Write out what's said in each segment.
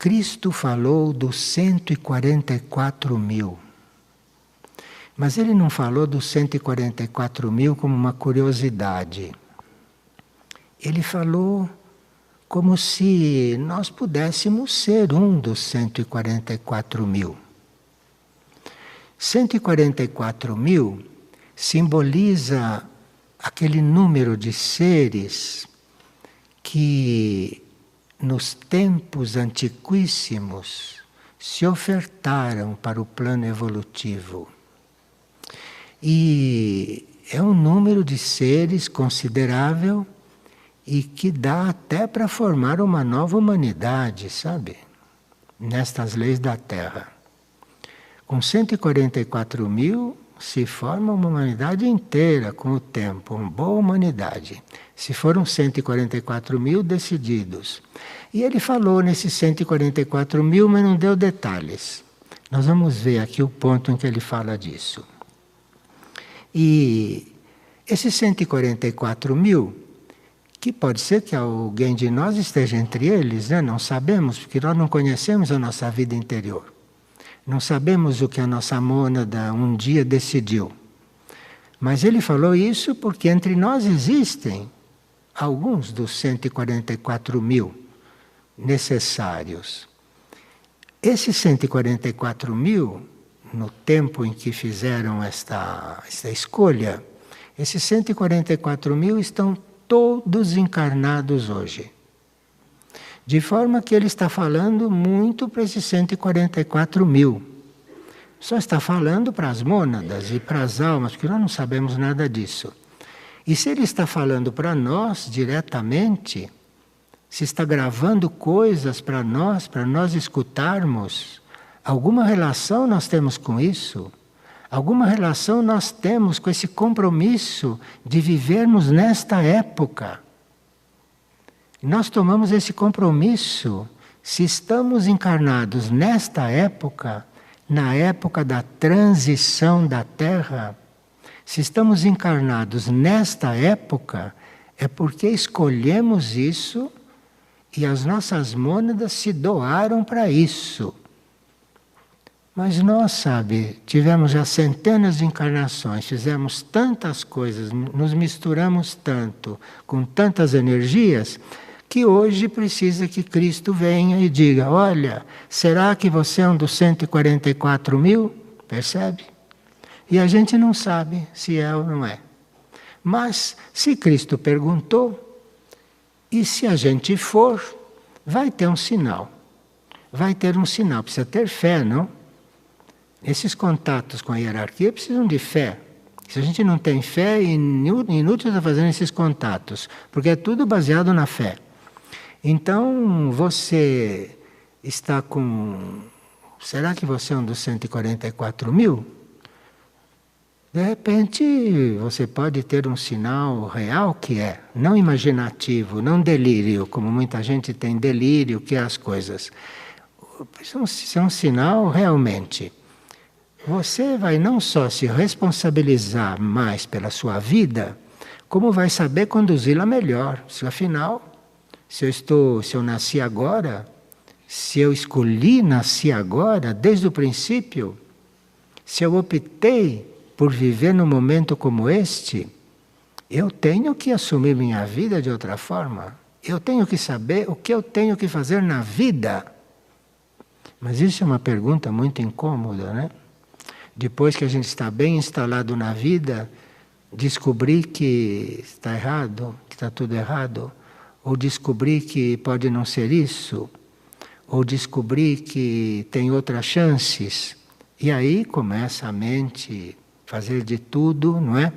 Cristo falou dos 144 mil. Mas ele não falou dos 144 mil como uma curiosidade. Ele falou como se nós pudéssemos ser um dos 144 mil. 144 mil simboliza aquele número de seres que nos tempos antiquíssimos se ofertaram para o plano evolutivo. E é um número de seres considerável e que dá até para formar uma nova humanidade, sabe? Nestas leis da Terra. Com 144 mil se forma uma humanidade inteira com o tempo, uma boa humanidade. Se foram 144 mil decididos. E ele falou nesses 144 mil, mas não deu detalhes. Nós vamos ver aqui o ponto em que ele fala disso. E esses 144 mil, que pode ser que alguém de nós esteja entre eles, né? Não sabemos, porque nós não conhecemos a nossa vida interior. Não sabemos o que a nossa mônada um dia decidiu. Mas ele falou isso porque entre nós existem alguns dos 144 mil necessários. Esses 144 mil, no tempo em que fizeram esta escolha, esses 144 mil estão todos encarnados hoje. De forma que ele está falando muito para esses 144 mil. Só está falando para as mônadas e para as almas, porque nós não sabemos nada disso. E se ele está falando para nós diretamente, se está gravando coisas para nós escutarmos, alguma relação nós temos com isso? Alguma relação nós temos com esse compromisso de vivermos nesta época? Nós tomamos esse compromisso, se estamos encarnados nesta época, na época da transição da Terra, se estamos encarnados nesta época, é porque escolhemos isso e as nossas mônadas se doaram para isso. Mas nós, sabe, tivemos já centenas de encarnações, fizemos tantas coisas, nos misturamos tanto, com tantas energias, que hoje precisa que Cristo venha e diga, olha, será que você é um dos 144 mil? Percebe? E a gente não sabe se é ou não é. Mas, se Cristo perguntou, e se a gente for, vai ter um sinal. Vai ter um sinal, precisa ter fé, não? Esses contatos com a hierarquia precisam de fé. Se a gente não tem fé, é inútil estar fazendo esses contatos, porque é tudo baseado na fé. Então, você está com... Será que você é um dos 144 mil? De repente, você pode ter um sinal real que é, não imaginativo, não delírio, como muita gente tem delírio, que é as coisas. Isso é um sinal realmente. Você vai não só se responsabilizar mais pela sua vida, como vai saber conduzi-la melhor. Se afinal... Se eu nasci agora, se eu escolhi nasci agora, desde o princípio, se eu optei por viver num momento como este, eu tenho que assumir minha vida de outra forma. Eu tenho que saber o que eu tenho que fazer na vida. Mas isso é uma pergunta muito incômoda, né? Depois que a gente está bem instalado na vida, descobrir que está errado, que está tudo errado, ou descobrir que pode não ser isso, ou descobrir que tem outras chances. E aí começa a mente fazer de tudo, não é?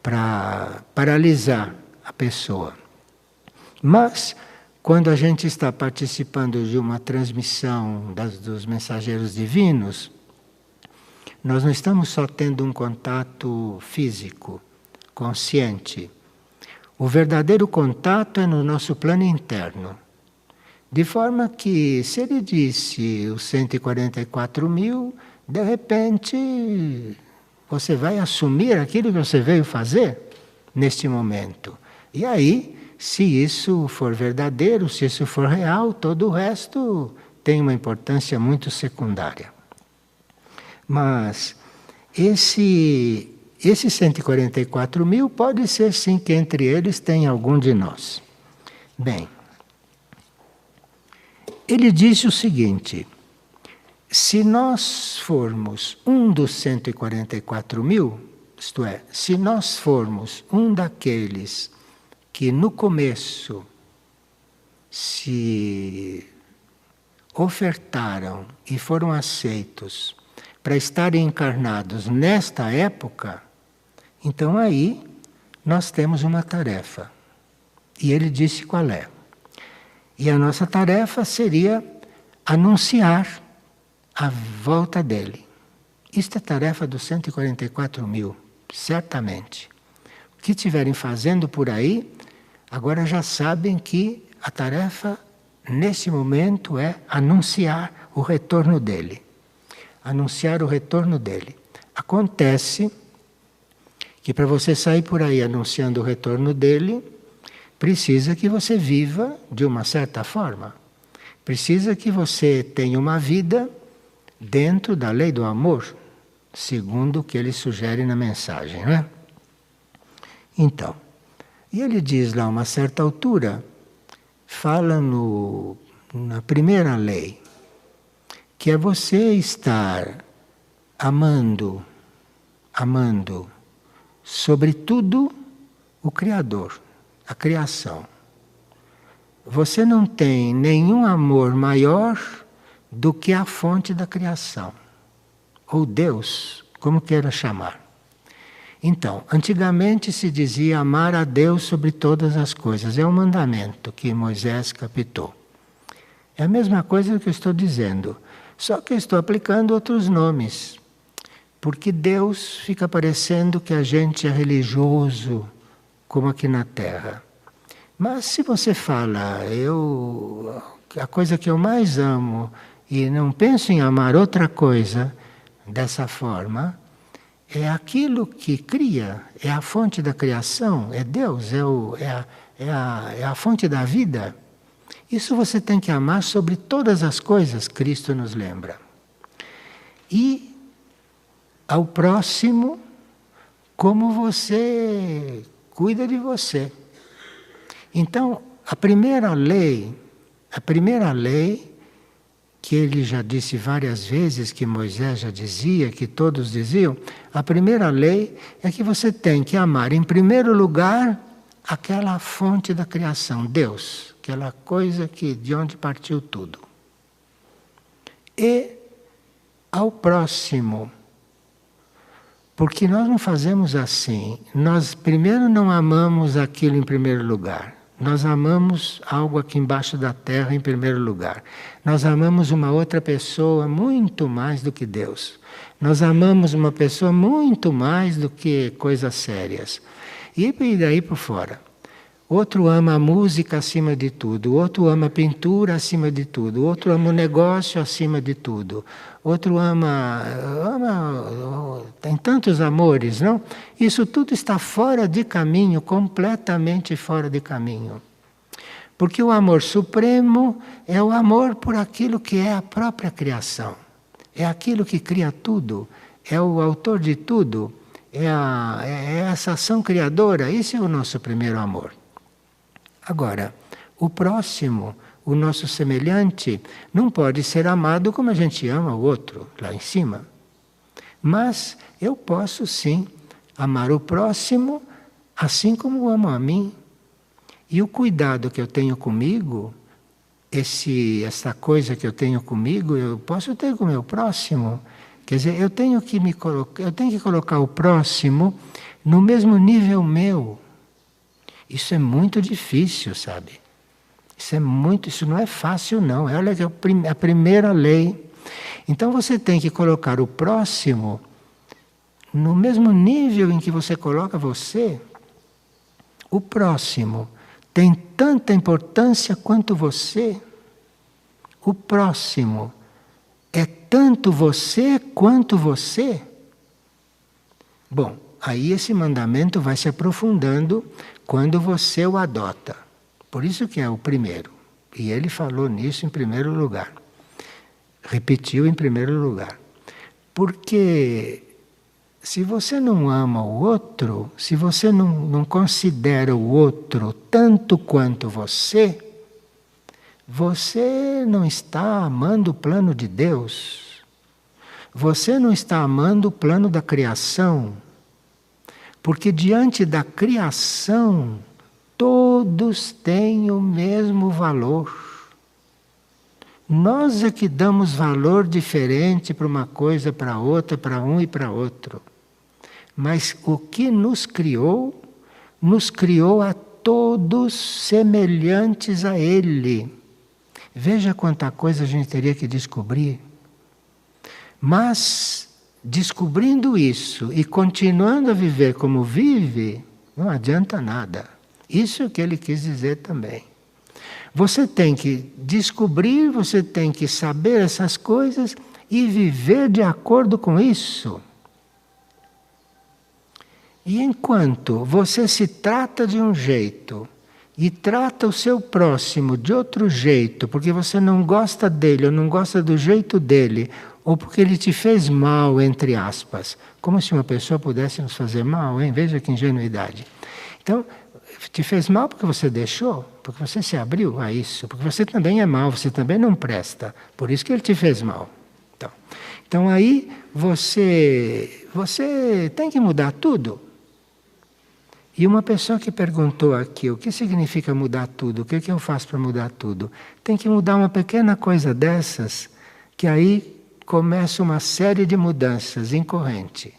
Para paralisar a pessoa. Mas, quando a gente está participando de uma transmissão dos mensageiros divinos, nós não estamos só tendo um contato físico, consciente. O verdadeiro contato é no nosso plano interno. De forma que, se ele disse os 144 mil, de repente você vai assumir aquilo que você veio fazer neste momento. E aí, se isso for verdadeiro, se isso for real, todo o resto tem uma importância muito secundária. Mas esses 144 mil pode ser sim que entre eles tenha algum de nós. Bem, ele disse o seguinte: se nós formos um dos 144 mil, isto é, se nós formos um daqueles que no começo se ofertaram e foram aceitos para estarem encarnados nesta época, então aí nós temos uma tarefa. E ele disse qual é. E a nossa tarefa seria anunciar a volta dele. Isto é tarefa dos 144 mil, certamente. O que estiverem fazendo por aí, agora já sabem que a tarefa, nesse momento, é anunciar o retorno dele. Anunciar o retorno dele. Acontece que para você sair por aí anunciando o retorno dele, precisa que você viva de uma certa forma. Precisa que você tenha uma vida dentro da lei do amor, segundo o que ele sugere na mensagem, não é? Então, e ele diz lá, a uma certa altura, fala na primeira lei, que é você estar amando sobretudo o Criador, a criação. Você não tem nenhum amor maior do que a fonte da criação, ou Deus, como queira chamar. Então, antigamente se dizia amar a Deus sobre todas as coisas. É um mandamento que Moisés captou. É a mesma coisa que eu estou dizendo, só que eu estou aplicando outros nomes. Porque Deus fica parecendo que a gente é religioso, como aqui na Terra. Mas se você fala, a coisa que eu mais amo, e não penso em amar outra coisa dessa forma, é aquilo que cria, é a fonte da criação, é Deus, é a fonte da vida. Isso você tem que amar sobre todas as coisas, Cristo nos lembra. E ao próximo, como você cuida de você. Então, a primeira lei, que ele já disse várias vezes, que Moisés já dizia, que todos diziam, a primeira lei é que você tem que amar, em primeiro lugar, aquela fonte da criação, Deus, aquela coisa de onde partiu tudo. E ao próximo. Porque nós não fazemos assim. Nós primeiro não amamos aquilo em primeiro lugar. Nós amamos algo aqui embaixo da terra em primeiro lugar. Nós amamos uma outra pessoa muito mais do que Deus. Nós amamos uma pessoa muito mais do que coisas sérias. E daí por fora. Outro ama a música acima de tudo, outro ama a pintura acima de tudo, outro ama o negócio acima de tudo, outro ama tem tantos amores, não? Isso tudo está fora de caminho, completamente fora de caminho. Porque o amor supremo é o amor por aquilo que é a própria criação. É aquilo que cria tudo, é o autor de tudo, é essa ação criadora, esse é o nosso primeiro amor. Agora, o próximo, o nosso semelhante, não pode ser amado como a gente ama o outro, lá em cima. Mas eu posso sim amar o próximo assim como amo a mim. E o cuidado que eu tenho comigo, essa coisa que eu tenho comigo, eu posso ter com o meu próximo. Quer dizer, eu tenho que colocar o próximo no mesmo nível meu. Isso é muito difícil, sabe? Isso não é fácil, não. Olha que é a primeira lei. Então você tem que colocar o próximo no mesmo nível em que você coloca você. O próximo tem tanta importância quanto você. O próximo é tanto você quanto você. Bom, aí esse mandamento vai se aprofundando quando você o adota. Por isso que é o primeiro. E ele falou nisso em primeiro lugar. Repetiu em primeiro lugar. Porque se você não ama o outro, se você não considera o outro tanto quanto você não está amando o plano de Deus. Você não está amando o plano da criação. Porque diante da criação, todos têm o mesmo valor. Nós é que damos valor diferente para uma coisa, para outra, para um e para outro. Mas o que nos criou a todos semelhantes a Ele. Veja quanta coisa a gente teria que descobrir. Mas, descobrindo isso e continuando a viver como vive, não adianta nada. Isso é o que ele quis dizer também. Você tem que descobrir, você tem que saber essas coisas e viver de acordo com isso. E enquanto você se trata de um jeito e trata o seu próximo de outro jeito, porque você não gosta dele ou não gosta do jeito dele, ou porque ele te fez mal, entre aspas, como se uma pessoa pudesse nos fazer mal, hein? Veja que ingenuidade. Então, te fez mal porque você deixou, porque você se abriu a isso, porque você também é mal, você também não presta, por isso que ele te fez mal. Então aí você tem que mudar tudo. E uma pessoa que perguntou aqui, o que significa mudar tudo? O que eu faço para mudar tudo? Tem que mudar uma pequena coisa dessas, que aí começa uma série de mudanças em corrente.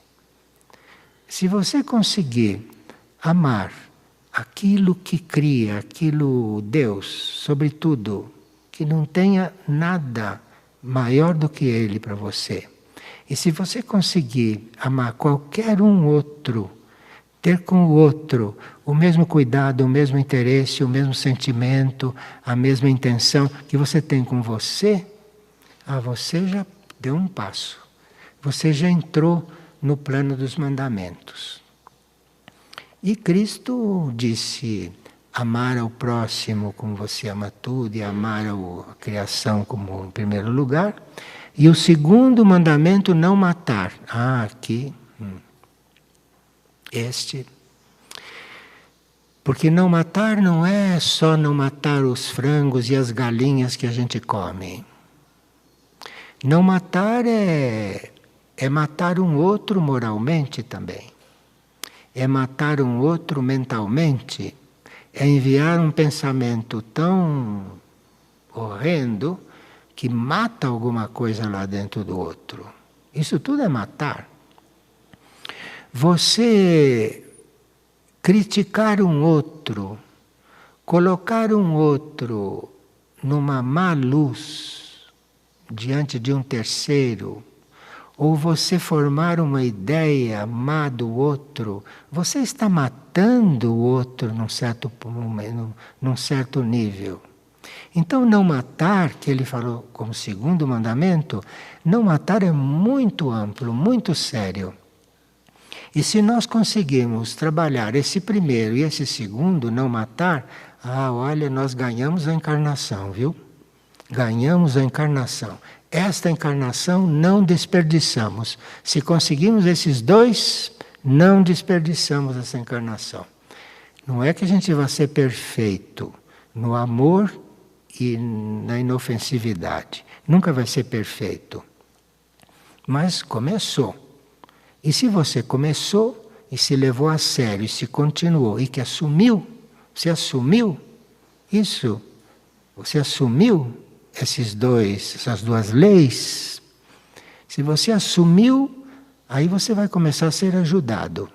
Se você conseguir amar aquilo que cria, aquilo Deus, sobretudo, que não tenha nada maior do que Ele para você. E se você conseguir amar qualquer um outro, ter com o outro o mesmo cuidado, o mesmo interesse, o mesmo sentimento, a mesma intenção que você tem com você, você já deu um passo. Você já entrou no plano dos mandamentos. E Cristo disse, amar ao próximo como você ama tudo, e amar a criação como em primeiro lugar. E o segundo mandamento, não matar. Aqui, este. Porque não matar não é só não matar os frangos e as galinhas que a gente come. Não matar é matar um outro moralmente também. É matar um outro mentalmente, é enviar um pensamento tão horrendo que mata alguma coisa lá dentro do outro. Isso tudo é matar. Você criticar um outro, colocar um outro numa má luz diante de um terceiro, ou você formar uma ideia má do outro, você está matando o outro num certo nível. Então, não matar, que ele falou como segundo mandamento, não matar é muito amplo, muito sério. E se nós conseguirmos trabalhar esse primeiro e esse segundo, não matar, olha, nós ganhamos a encarnação, viu? Ganhamos a encarnação. Esta encarnação não desperdiçamos. Se conseguimos esses dois, não desperdiçamos essa encarnação. Não é que a gente vai ser perfeito no amor e na inofensividade. Nunca vai ser perfeito. Mas começou. E se você começou e se levou a sério e se continuou e que assumiu, você assumiu isso, você assumiu essas duas leis, se você assumiu, aí você vai começar a ser ajudado.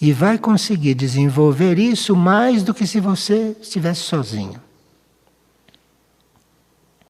E vai conseguir desenvolver isso mais do que se você estivesse sozinho.